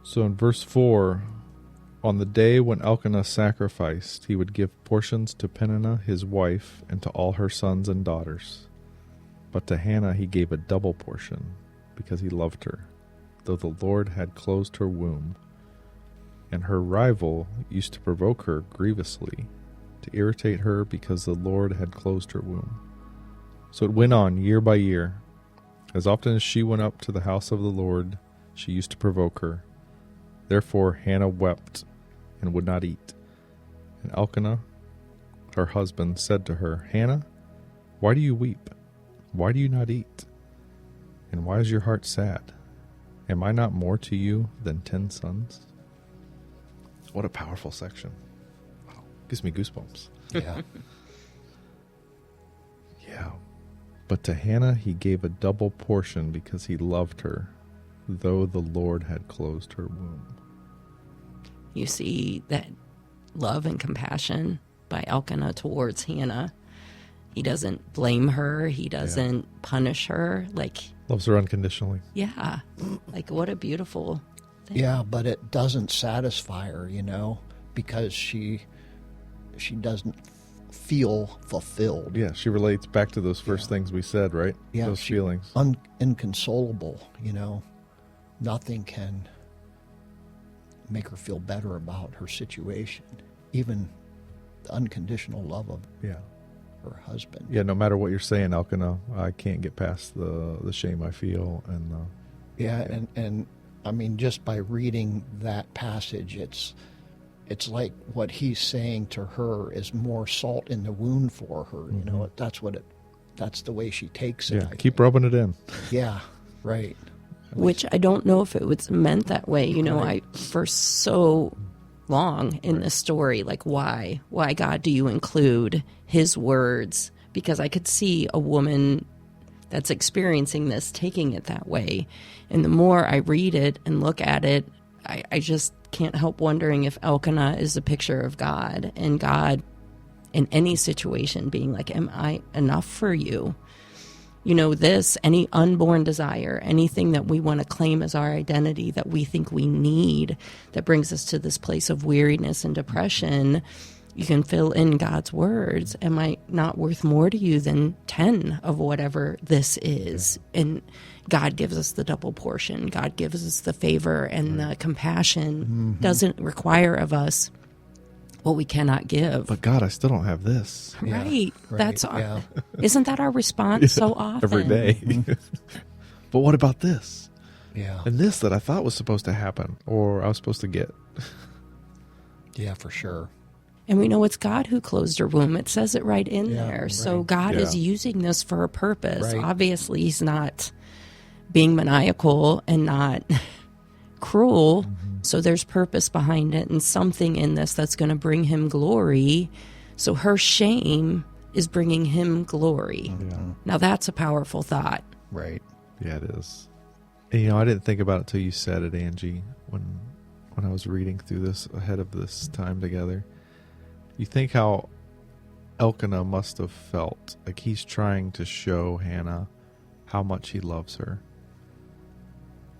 So in verse 4, on the day when Elkanah sacrificed, he would give portions to Peninnah his wife and to all her sons and daughters. But to Hannah he gave a double portion, because he loved her, though the Lord had closed her womb. And her rival used to provoke her grievously, to irritate her because the Lord had closed her womb. So it went on year by year. As often as she went up to the house of the Lord, she used to provoke her. Therefore Hannah wept and would not eat. And Elkanah, her husband, said to her, Hannah, why do you weep? Why do you not eat? And why is your heart sad? Am I not more to you than 10 sons? What a powerful section. Wow. Gives me goosebumps. Yeah. Yeah. But to Hannah he gave a double portion because he loved her, though the Lord had closed her womb. You see that love and compassion by Elkanah towards Hannah. He doesn't blame her. He doesn't punish her. Loves her unconditionally. Yeah. Like, what a beautiful thing. Yeah, but it doesn't satisfy her, because she doesn't feel fulfilled. Yeah, she relates back to those first things we said, right? Yeah, those feelings. Inconsolable, Nothing can make her feel better about her situation. Even the unconditional love of her husband. Yeah, no matter what you're saying, Elkanah, I can't get past the shame I feel. And I mean, just by reading that passage, it's like what he's saying to her is more salt in the wound for her. Mm-hmm. That's the way she takes it. Yeah, keep rubbing it in. Yeah, right. Which I don't know if it was meant that way. I for so long in this story, why God do you include his words? Because I could see a woman that's experiencing this taking it that way. And the more I read it and look at it, I just can't help wondering if Elkanah is a picture of God, and God in any situation being like, am I enough for you? Any unborn desire, anything that we want to claim as our identity that we think we need, that brings us to this place of weariness and depression, you can fill in God's words. Am I not worth more to you than 10 of whatever this is? And God gives us the double portion. God gives us the favor and the compassion. Doesn't require of us what we cannot give. But God, I still don't have this. Right. That's isn't that our response so often? Every day. But what about this? Yeah. And this that I thought was supposed to happen, or I was supposed to get. Yeah, for sure. And we know it's God who closed her womb. It says it right in there. Right. So God is using this for a purpose. Right. Obviously, he's not being maniacal and not cruel. So there's purpose behind it and something in this that's going to bring him glory. So her shame is bringing him glory. Now that's a powerful thought. Right. Yeah, it is. And, I didn't think about it till you said it, Angie, when I was reading through this ahead of this time together. You think how Elkanah must have felt like he's trying to show Hannah how much he loves her.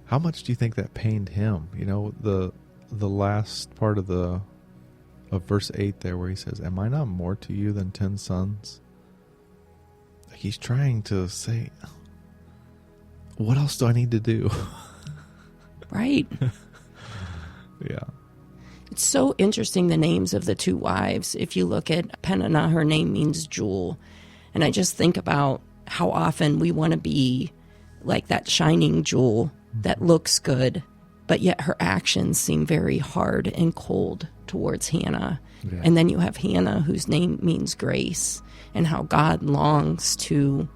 How much do you think that pained him? The last part of verse 8 there where he says, am I not more to you than 10 sons? He's trying to say, what else do I need to do? Right. Yeah. It's so interesting, the names of the two wives. If you look at Peninnah, her name means jewel. And I just think about how often we want to be like that shining jewel that looks good, but yet her actions seem very hard and cold towards Hannah. Yeah. And then you have Hannah, whose name means grace, and how God longs to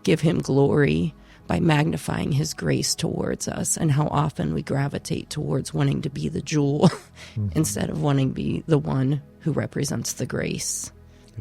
give him glory by magnifying his grace towards us, and how often we gravitate towards wanting to be the jewel instead of wanting to be the one who represents the grace.